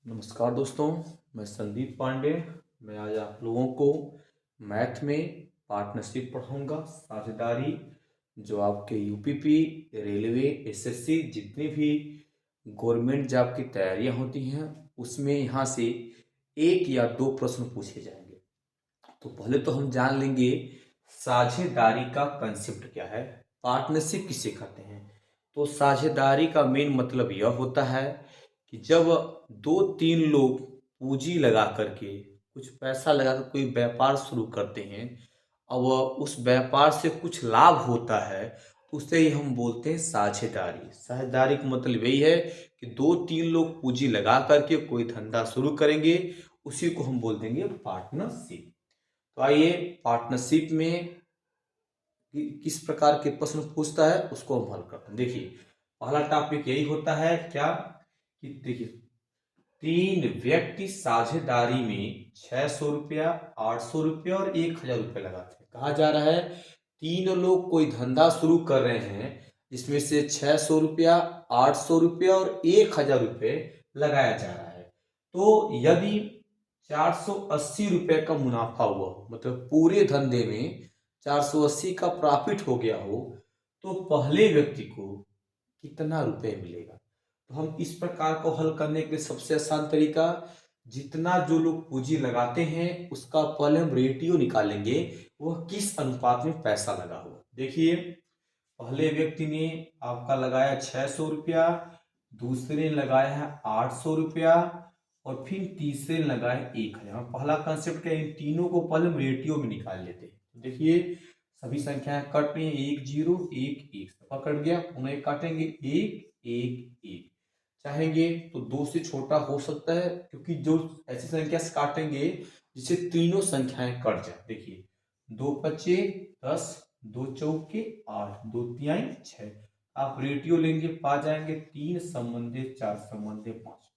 नमस्कार दोस्तों, मैं संदीप पांडे। मैं आज आप लोगों को मैथ में पार्टनरशिप पढ़ाऊंगा, साझेदारी। जो आपके यूपीपी, रेलवे, एसएससी जितनी भी गवर्नमेंट जॉब की तैयारियां होती हैं उसमें यहाँ से एक या दो प्रश्न पूछे जाएंगे। तो पहले तो हम जान लेंगे साझेदारी का कंसेप्ट क्या है, पार्टनरशिप किसे कहते हैं। तो साझेदारी का मेन मतलब यह होता है कि जब दो तीन लोग पूंजी लगा करके, कुछ पैसा लगा कर कोई व्यापार शुरू करते हैं और उस व्यापार से कुछ लाभ होता है, तो उसे ही हम बोलते हैं साझेदारी। साझेदारी का मतलब यही है कि दो तीन लोग पूंजी लगा करके कोई धंधा शुरू करेंगे, उसी को हम बोल देंगे पार्टनरशिप। तो आइए पार्टनरशिप में किस प्रकार के प्रश्न पूछता है उसको हम हल करते हैं। देखिए, पहला टॉपिक यही होता है क्या कि देखिए, तीन व्यक्ति साझेदारी में 600 रुपया, 800 रुपया और 1000 रुपया लगाते हैं। कहा जा रहा है तीन लोग कोई धंधा शुरू कर रहे हैं जिसमें से 600 रुपया, 800 रुपया और 1000 रुपये लगाया जा रहा है। तो यदि 480 रुपये का मुनाफा हुआ, मतलब पूरे धंधे में 480 का प्रॉफिट हो गया हो, तो पहले व्यक्ति को कितना रुपए मिलेगा। तो हम इस प्रकार को हल करने के लिए सबसे आसान तरीका, जितना जो लोग पूंजी लगाते हैं उसका पहले हम रेशियो निकालेंगे, वह किस अनुपात में पैसा लगा हुआ। देखिए, पहले व्यक्ति ने आपका लगाया 600 रुपया, दूसरे ने लगाया है 800 रुपया और फिर तीसरे ने लगाया 1000। पहला कंसेप्ट क्या है, इन तीनों को पहले हम रेशियो में निकाल लेते हैं। तो देखिए, सभी संख्याएं कट रही हैं, 1 0 1 1 सबका कट गया, पुनः एक काटेंगे 1 1 1। चाहेंगे तो दो से छोटा हो सकता है, क्योंकि जो ऐसी संख्या से काटेंगे जिसे तीनों संख्याएं कट जाए। देखिए, 2 पचे 10, 2 चौके 8, 2 तिहाई 6। आप रेटियो लेंगे, पा जाएंगे 3 संबंधे 4 संबंधे 5।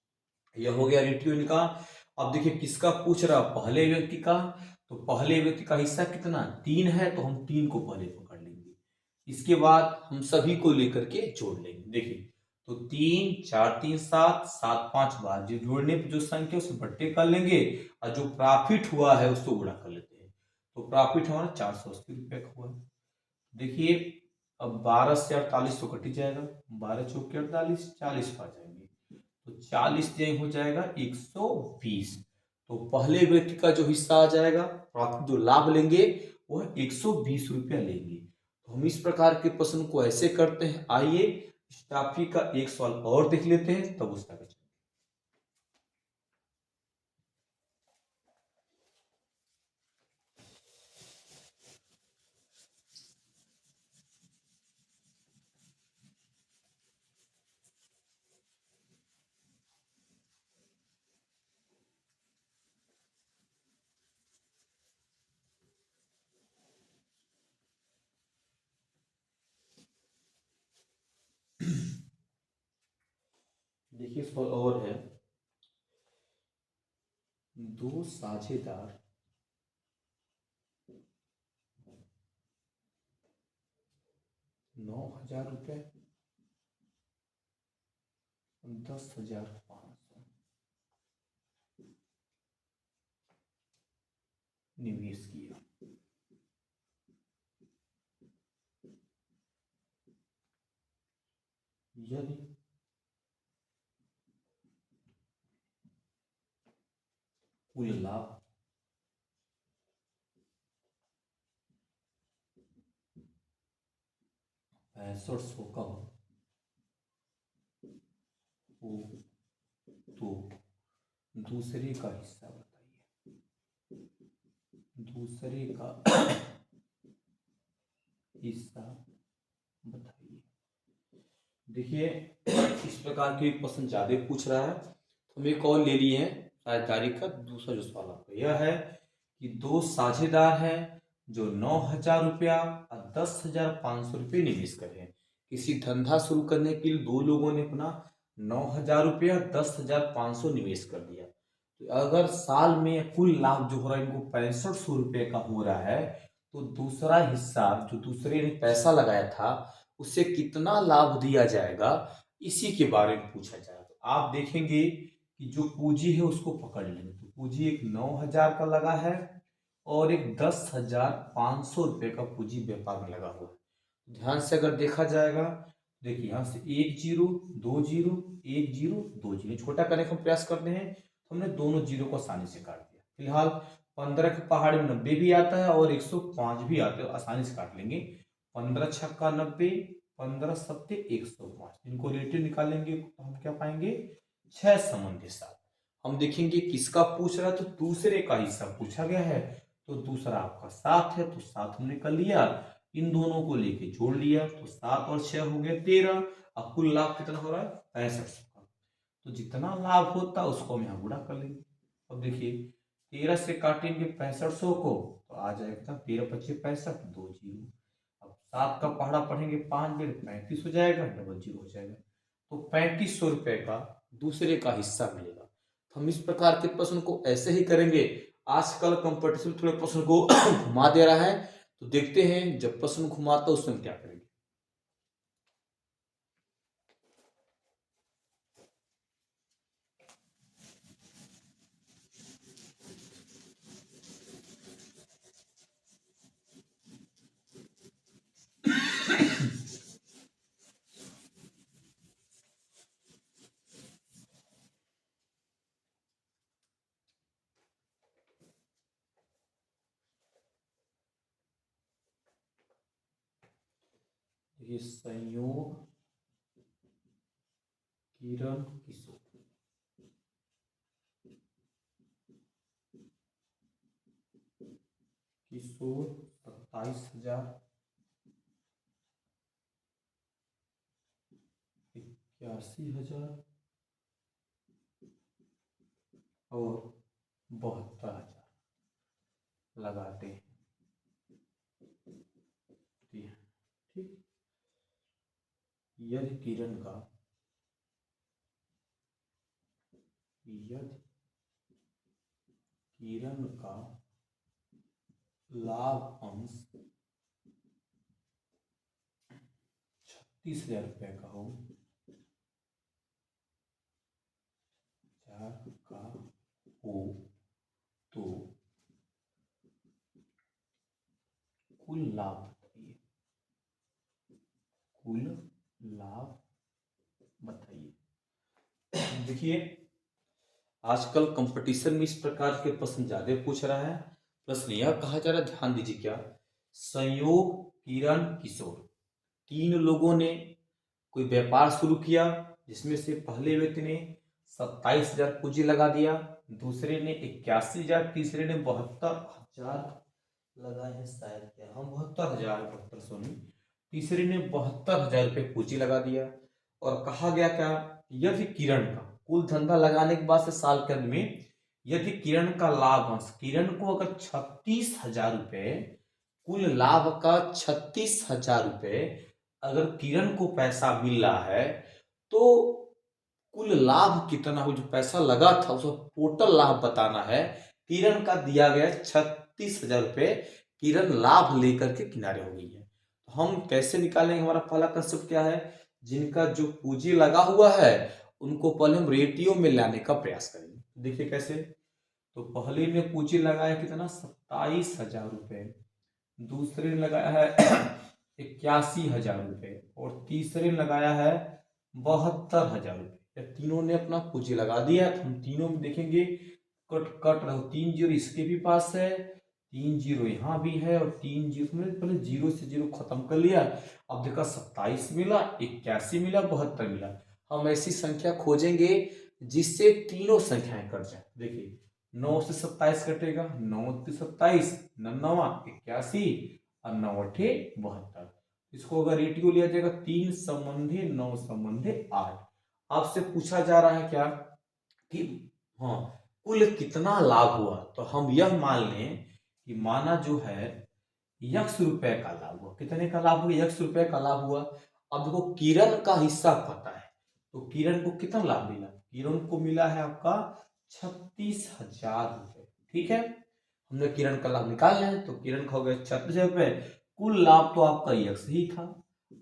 यह हो गया रेटियो इनका। अब देखिए किसका पूछ रहा, पहले व्यक्ति का। तो पहले व्यक्ति का हिस्सा कितना, 3 है, तो हम 3 को पहले पकड़ लेंगे। इसके बाद हम सभी को लेकर के जोड़ लेंगे। देखिए, तो 3 4 3 7 7 5 12, जो जोड़ने पर जो संख्या उसे बट्टे कर लेंगे और जो प्रॉफिट हुआ है उसको गुणा कर लेते हैं। तो प्रॉफिट हमारा 480 रुपये का हुआ है। देखिए, अब 12 से 48 तो कट ही जाएगा, 12 चौके 48, 40 पा जाएंगे, तो 40 में हो जाएगा 120। तो पहले व्यक्ति का जो हिस्सा आ जाएगा, प्रॉफिट जो लाभ लेंगे, वह 120 रुपया लेंगे। तो हम इस प्रकार के प्रश्न को ऐसे करते हैं। आइए इस टॉपिक का एक सवाल और देख लेते हैं, तब उसका बचेगा। देखिए, सवाल और है, दो साझेदार 9000 रुपये, 10,500 निवेश किया। यदि कुल लाभ 6500 का हो तो दूसरे का हिस्सा बताइए। दूसरे का हिस्सा बताइए। देखिए, इस प्रकार के क्वेश्चन ज्यादा पूछ रहा है, तो हम एक और ले लिए हैं साझेदारी का। दूसरा जो सवाल आपका यह है कि दो साझेदार हैं जो 9000 रुपया और 10,500 रुपये निवेश कर रहे हैं। किसी धंधा शुरू करने के लिए दो लोगों ने अपना 9000 रुपया, 10,500 निवेश कर दिया। तो अगर साल में कुल लाभ जो हो रहा है इनको 6500 रुपये का हो रहा है, तो दूसरा हिस्सा जो दूसरे ने पैसा लगाया था उसे कितना लाभ दिया जाएगा, इसी के बारे में पूछा जाएगा। तो आप देखेंगे कि जो पूंजी है उसको पकड़ लेंगे। तो पूंजी एक 9,000 का लगा है और एक 10,500 रुपये का पूंजी व्यापार में लगा हुआ है। ध्यान से अगर देखा जाएगा, देखिए यहाँ से 1 0 2 0 1 0 2 0 छोटा करने का प्रयास करते हैं, तो हमने दोनों जीरो को आसानी से काट दिया। फिलहाल 15 के पहाड़ी में 90 भी आता है और 105 भी आते हैं, आसानी से काट लेंगे। 15 छक्का 90, 15 सत्ते 105, इनको रेटिव निकालेंगे तो हम क्या पाएंगे, 6 संबंधी सात। हम देखेंगे किसका पूछ रहा है, तो दूसरे का हिस्सा पूछा गया है, तो दूसरा आपका 7 है, तो 7 हमने कर लिया, इन दोनों को लेके जोड़ लिया, तो 7 और 6 हो गया 13। अब कुल लाभ कितना हो रहा है, 6500 का। तो जितना लाभ होता है उसको हम यहाँ गुणा कर लेंगे। अब देखिए 13 से काटेंगे 6500 को, तो आ जाएगा 13 25 65 2 जीरो। अब 7 का पहाड़ा पढ़ेंगे 5 बेर 35 हो जाएगा, डबल जीरो हो जाएगा, तो 3500 रुपए का दूसरे का हिस्सा मिलेगा। तो हम इस प्रकार के प्रश्न को ऐसे ही करेंगे। आजकल कंपटीशन थोड़े प्रश्न को घुमा दे रहा है, तो देखते हैं जब प्रश्न घुमाता है उसमें क्या करेंगे। ये संयोग किरण किशोर, किशोर 27,000, 81,000 और 72,000 लगाते हैं। ठीक, यदि किरण का लाभ अंश 36,000 रुपये का हो, का हो, तो कुल लाभ बताइए, कुल लाभ बताइए। देखिए आजकल कंपटीशन में इस प्रकार के प्रश्न ज्यादा पूछ रहा है। प्रश्न यह कहा जा रहा है, ध्यान दीजिए, क्या संयोग किरण किशोर, 3 लोगों ने कोई व्यापार शुरू किया, जिसमें से पहले व्यक्ति ने 27,000 पूंजी लगा दिया, दूसरे ने 81,000, तीसरे ने 72,000 लगाए हैं, शायद क्या हम 72,000 तीसरे ने 72,000 रुपये पूंजी लगा दिया। और कहा गया क्या, यदि किरण का कुल धंधा लगाने के बाद से साल के अंत में यदि किरण का लाभ अंश, किरण को अगर 36,000 रुपये, कुल लाभ का 36,000 रुपये अगर किरण को पैसा मिल रहा है, तो कुल लाभ कितना हो, जो पैसा लगा था उसका टोटल लाभ बताना है। किरण का दिया गया 36,000 रुपये, किरण लाभ लेकर के किनारे हो गई है। तो हम कैसे निकालेंगे, हमारा पहला कंसेप्ट क्या है, जिनका जो पूंजी लगा हुआ है उनको पहले हम रेटियो में लाने का प्रयास करेंगे। देखिए कैसे, तो पहले ने पूंजी लगाया कितना, 27,000 रुपये, दूसरे ने लगाया है 81,000 रुपये और तीसरे ने लगाया है 72,000 रुपये। तीनों ने अपना पूंजी लगा दिया। तो हम तीनों में देखेंगे, कट कट रहो, 3 जीरो इसके भी पास है, 3 जीरो यहाँ भी है और 3 जीरो में पहले जीरो से जीरो खत्म कर लिया। अब देखा 27 मिला, 81 मिला, 72 मिला। हम ऐसी संख्या खोजेंगे जिससे तीनों संख्याएं कट जाए। देखिए 9 से 27 कटेगा, 9 से 27, 9 81 और 9 अठे 72। इसको अगर रेटियो लिया जाएगा 3 संबंधी 9 संबंधी 8। आपसे पूछा जा रहा है क्या कि हाँ कुल कितना लाभ हुआ, तो हम यह मान लें कि माना जो है x रुपए का लाभ हुआ। कितने का लाभ हुआ, x रुपए का लाभ हुआ। अब देखो किरण का हिस्सा पता है, तो किरण को कितना लाभ मिला, किरण को मिला है आपका 36,000 रुपये। ठीक है, हमने किरण का लाभ निकालना है, तो किरण का हो गया 36,000 रुपये, कुल लाभ तो आपका x ही था।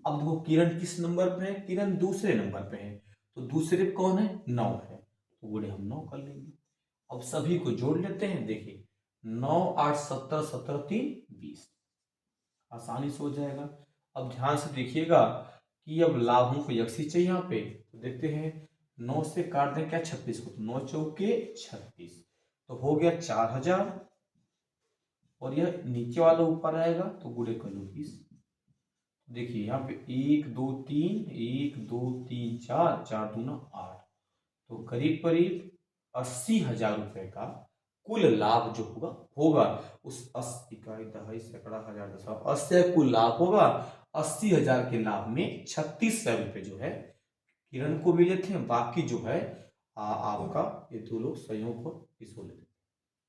अब देखो किरण किस नंबर पे है, किरण दूसरे नंबर पे है, तो दूसरे कौन है, 9 है, तो गुणे हम 9 कर लेंगे। अब सभी को जोड़ लेते हैं। देखिए 9 8 17 17 3 20, आसानी से हो जाएगा। अब ध्यान से देखिएगा कि अब लाभों को यकसी चाहिए यहाँ पे, तो देखते हैं 9 से काट दें क्या 36 को, तो 9 चौके 36, तो हो गया 4000, और यह नीचे वाला ऊपर आएगा तो गुणे कर लो 20। देखिए यहाँ पे 1 2 3 1 2 3 4 4 दूना 8, तो करीब करीब 80,000 रुपए का कुल लाभ जो होगा उस 80 इकाई दहाई सैकड़ा हजार दशा 80 कुल लाभ होगा। 80,000 के लाभ में 36,000 रुपए जो है किरण को भी लेते हैं, बाकी जो है आपका ये दो लोग संयोग को इसको लेते हैं।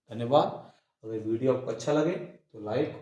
धन्यवाद। अगर वीडियो आपको अच्छा लगे तो लाइक